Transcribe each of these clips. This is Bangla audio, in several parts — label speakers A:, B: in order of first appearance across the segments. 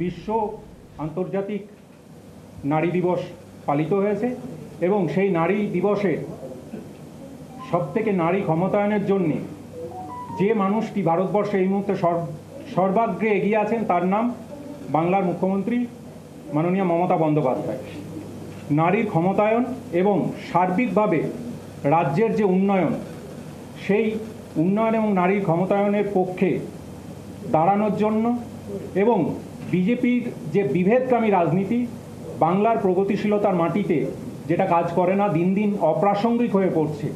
A: বিশ্ব আন্তর্জাতিক নারী দিবস পালিত হয়েছে এবং সেই নারী দিবসে সবথেকে নারী ক্ষমতায়নের জন্য যে মানুষটি ভারতবর্ষে এই মুহূর্তে সর্বাগ্রে এগিয়ে আছেন তার নাম বাংলার মুখ্যমন্ত্রী মাননীয় মমতা বন্দ্যোপাধ্যায়। নারীর ক্ষমতায়ন এবং সার্বিকভাবে রাজ্যের যে উন্নয়ন, সেই উন্নয়ন এবং নারীর ক্ষমতায়নের পক্ষে দাঁড়ানোর জন্য এবং বিজেপির যে বিভেদকামী রাজনীতি বাংলার প্রগতিশীলতার মাটিতে যেটা কাজ করে না, দিন দিন অপ্রাসঙ্গিক হয়ে পড়ছে,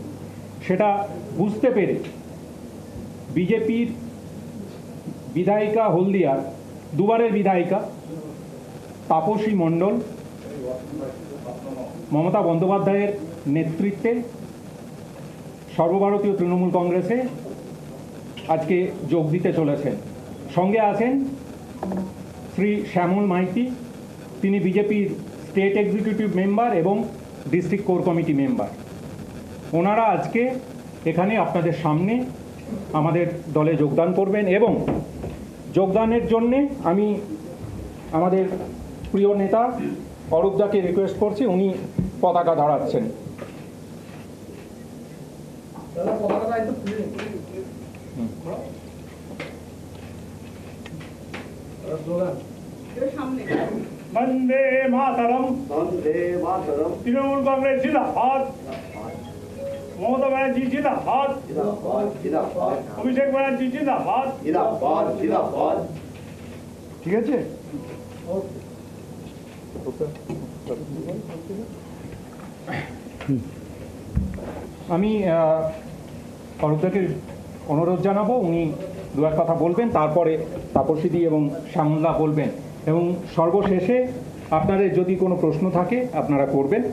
A: সেটা বুঝতে পেরে বিজেপির বিধায়িকা হলদিয়ার দুবারের বিধায়িকা তাপসী মণ্ডল মমতা বন্দ্যোপাধ্যায়ের নেতৃত্বে সর্বভারতীয় তৃণমূল কংগ্রেসে আজকে যোগ দিতে চলেছেন। সঙ্গে আছেন শ্রী শ্যামল মাইতি, তিনি বিজেপির স্টেট এক্সিকিউটিভ মেম্বার এবং ডিস্ট্রিক্ট কোর কমিটি মেম্বার। ওনারা আজকে এখানে আপনাদের সামনে আমাদের দলে যোগদান করবেন এবং যোগদানের জন্যে আমি আমাদের প্রিয় নেতা অরূপদাকে রিকোয়েস্ট করছি, উনি পতাকা ধরাচ্ছেন।
B: वंदे मातरम, वंदे मातरम। तृणमूल कांग्रेस जिंदाबाद, ममता बनर्जी जिंदाबाद, जिंदाबाद। अभिषेक बनर्जी जिंदाबाद, जिंदाबाद, जिंदाबाद।
A: ঠিক আছে। আমি অরূপদাকে অনুরোধ জানাবো, উনি দু এক কথা বলবেন, তারপরে তাপসীদি এবং শ্যামলদা বলবেন এবং সর্বশেষে আপনাদের যদি কোনো প্রশ্ন থাকে আপনারা করবেন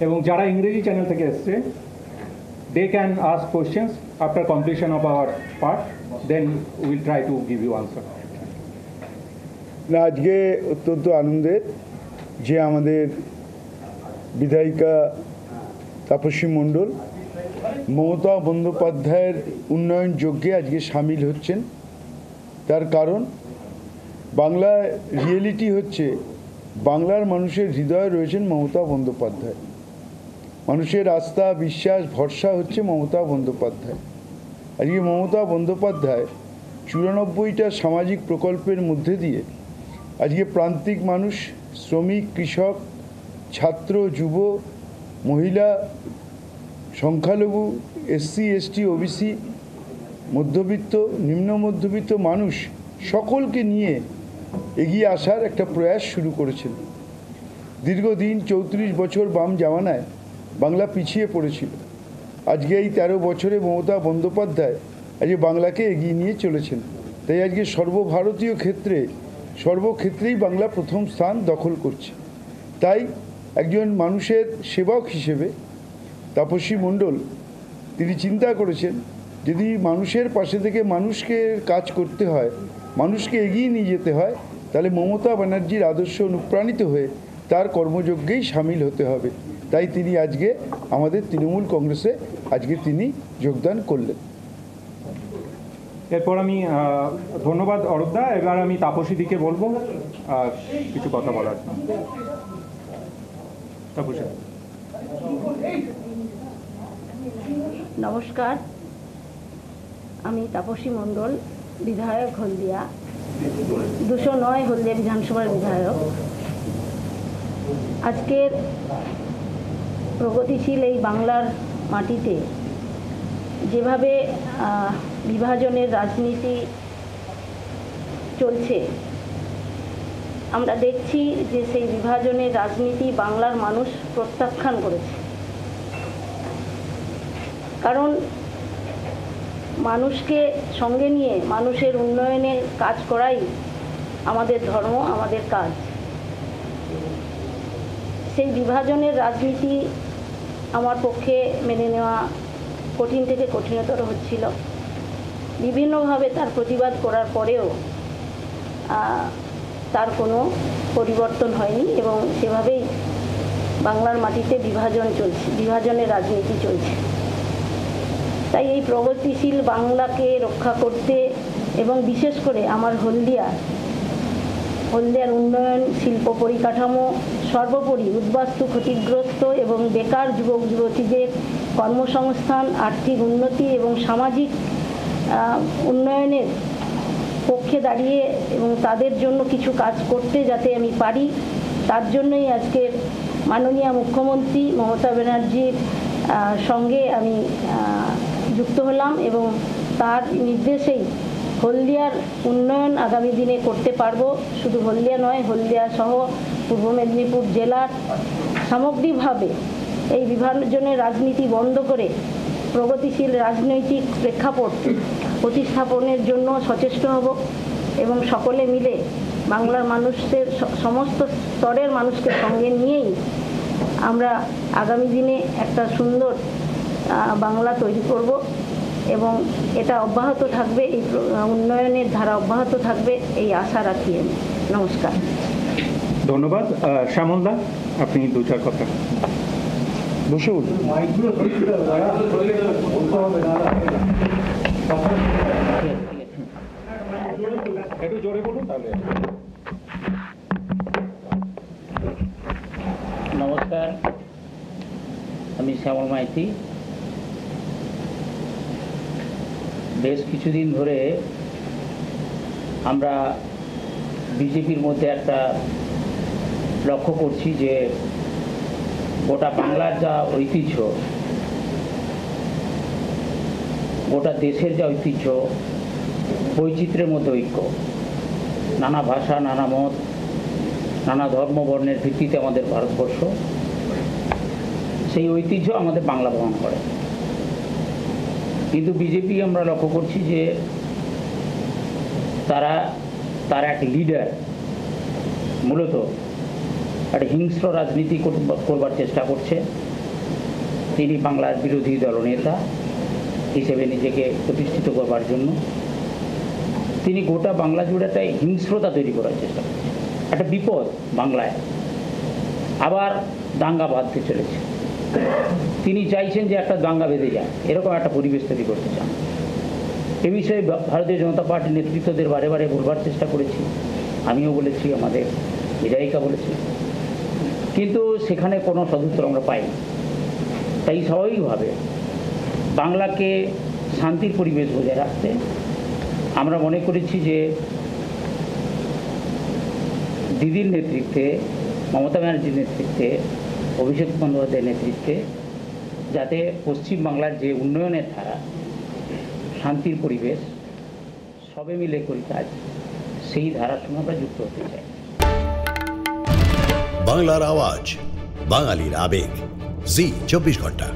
A: এবং যারা ইংরেজি চ্যানেল থেকে এসছে they can ask questions after completion of our part, then we'll try to give you answer.
C: না, আজকে অত্যন্ত আনন্দের যে আমাদের বিধায়িকা তাপসী মণ্ডল মমতা বন্দ্যোপাধ্যায়ের উন্নয়ন যজ্ঞে আজকে সামিল হচ্ছেন। তার কারণ বাংলায় রিয়েলিটি হচ্ছে বাংলার মানুষের হৃদয়ে রয়েছেন মমতা বন্দ্যোপাধ্যায়। মানুষের আস্থা, বিশ্বাস, ভরসা হচ্ছে মমতা বন্দ্যোপাধ্যায়। আজকে মমতা বন্দ্যোপাধ্যায় 94টা সামাজিক প্রকল্পের মধ্যে দিয়ে আজকে প্রান্তিক মানুষ, শ্রমিক, কৃষক, ছাত্র, যুব, মহিলা, সংখ্যালঘু, এসসি, এসটি, ওবিসি, মধ্যবিত্ত, নিম্ন মধ্যবিত্ত মানুষ সকলকে নিয়ে এগিয়ে আসার একটা প্রয়াস শুরু করেছেন। দীর্ঘদিন 34 বছর বাম জামানায় বাংলা পিছিয়ে পড়েছিল। আজকে এই 13 বছরে মমতা বন্দ্যোপাধ্যায় আজকে বাংলাকে এগিয়ে নিয়ে চলেছেন। তাই আজকে সর্বভারতীয় সর্বক্ষেত্রেই বাংলা প্রথম স্থান দখল করছে। তাই একজন মানুষের সেবক হিসেবে তাপসী মণ্ডল তিনি চিন্তা করেছেন, যদি মানুষের পাশে থেকে মানুষকে কাজ করতে হয়, মানুষকে এগিয়ে নিয়ে যেতে হয়, তাহলে মমতা ব্যানার্জির আদর্শ অনুপ্রাণিত হয়ে তার কর্মযজ্ঞেই সামিল হতে হবে। তাই তিনি আজকে আমাদের তৃণমূল কংগ্রেসে আজকে তিনি যোগদান করলেন।
A: এরপর আমি ধন্যবাদ অরূপদা। এবার আমি তাপসীদিকে বলবো কিছু কথা বলার। তাপসী।
D: নমস্কার, আমি তাপসী মণ্ডল, বিধায়ক হলদিয়া 209 হলদিয়া বিধানসভার বিধায়ক। আজকের প্রগতিশীল এই বাংলার মাটিতে যেভাবে বিভাজনের রাজনীতি চলছে, আমরা দেখছি যে সেই বিভাজনের রাজনীতি বাংলার মানুষ প্রত্যাখ্যান করেছে। কারণ মানুষকে সঙ্গে নিয়ে মানুষের উন্নয়নে কাজ করাই আমাদের ধর্ম, আমাদের কাজ। সেই বিভাজনের রাজনীতি আমার পক্ষে মেনে নেওয়া কঠিন থেকে কঠিনতর হচ্ছিল। বিভিন্নভাবে তার প্রতিবাদ করার পরেও তার কোনো পরিবর্তন হয়নি এবং সেভাবেই বাংলার মাটিতে বিভাজনের রাজনীতি চলছে। তাই এই প্রগতিশীল বাংলাকে রক্ষা করতে এবং বিশেষ করে আমার হলদিয়া হলদিয়ার উন্নয়ন, শিল্প পরিকাঠামো, সর্বোপরি উদ্বাস্তু ক্ষতিগ্রস্ত এবং বেকার যুবক যুবতীদের কর্মসংস্থান, আর্থিক উন্নতি এবং সামাজিক উন্নয়নের পক্ষে দাঁড়িয়ে এবং তাদের জন্য কিছু কাজ করতে যাতে আমি পারি, তার জন্যই আজকের মাননীয় মুখ্যমন্ত্রী মমতা ব্যানার্জির সঙ্গে আমি যুক্ত হলাম এবং তার নির্দেশেই হলদিয়ার উন্নয়ন আগামী দিনে করতে পারবো। শুধু হলদিয়া নয়, হলদিয়া সহ পূর্ব মেদিনীপুর জেলার সামগ্রিকভাবে এই বিভাজনের রাজনীতি বন্ধ করে প্রগতিশীল রাজনৈতিক প্রেক্ষাপট প্রতিস্থাপনের জন্য সচেষ্ট হব এবং সকলে মিলে বাংলার মানুষের সমস্ত স্তরের মানুষকে সঙ্গে নিয়েই আমরা আগামী দিনে একটা সুন্দর বাংলা তৈরি করব এবং এটা অব্যাহত থাকবে, এই উন্নয়নের ধারা অব্যাহত থাকবে, এই আশা রাখি আমি। নমস্কার।
A: ধন্যবাদ। শ্যামলদা, আপনি 2-4 কথা
C: বসে উঠুন।
A: একটু জোরে বলুন তাহলে।
E: নমস্কার, আমি শ্যামল মাইতি। বেশ কিছুদিন ধরে আমরা বিজেপির মধ্যে একটা লক্ষ্য করছি যে গোটা বাংলার যা ঐতিহ্য, গোটা দেশের যা ঐতিহ্য, বৈচিত্র্যের মধ্যে ঐক্য, নানা ভাষা, নানা মত, নানা ধর্ম বর্ণের ভিত্তিতে আমাদের ভারতবর্ষ, সেই ঐতিহ্য আমাদের বাংলা বহন করে। কিন্তু বিজেপি আমরা লক্ষ্য করছি যে তার এক লিডার মূলত একটা হিংস্র রাজনীতি করবার চেষ্টা করছে। তিনি বাংলার বিরোধী দলনেতা হিসেবে নিজেকে প্রতিষ্ঠিত করবার জন্য তিনি গোটা বাংলা জুড়ে একটা হিংস্রতা তৈরি করার চেষ্টা করছে। একটা বিপদ বাংলায়, আবার দাঙ্গা বাঁধতে চলেছে। তিনি চাইছেন যে একটা দাঙ্গা বেঁধে যায়, এরকম একটা পরিবেশ তৈরি করতে চান। এ বিষয়ে ভারতীয় জনতা পার্টির নেতৃত্বদের বারে বারে বলবার চেষ্টা করেছি, আমিও বলেছি, আমাদের বিধায়িকা বলেছি, কিন্তু সেখানে কোনো সদুত্তর আমরা পাইনি। তাই স্বাভাবিকভাবে বাংলাকে শান্তির পরিবেশ বজায় রাখতে আমরা মনে করেছি যে দিদির নেতৃত্বে, মমতা ব্যানার্জির নেতৃত্বে, অভিষেক বন্দ্যোপাধ্যায়ের নেতৃত্বে যাতে পশ্চিমবাংলার যে উন্নয়নের ধারা, শান্তির পরিবেশ, সবে মিলে করি কাজ, সেই ধারার সঙ্গে আমরা যুক্ত হতে চাই।
F: বাংলার আওয়াজ, বাঙালির আবেগ, জি 24 ঘন্টা।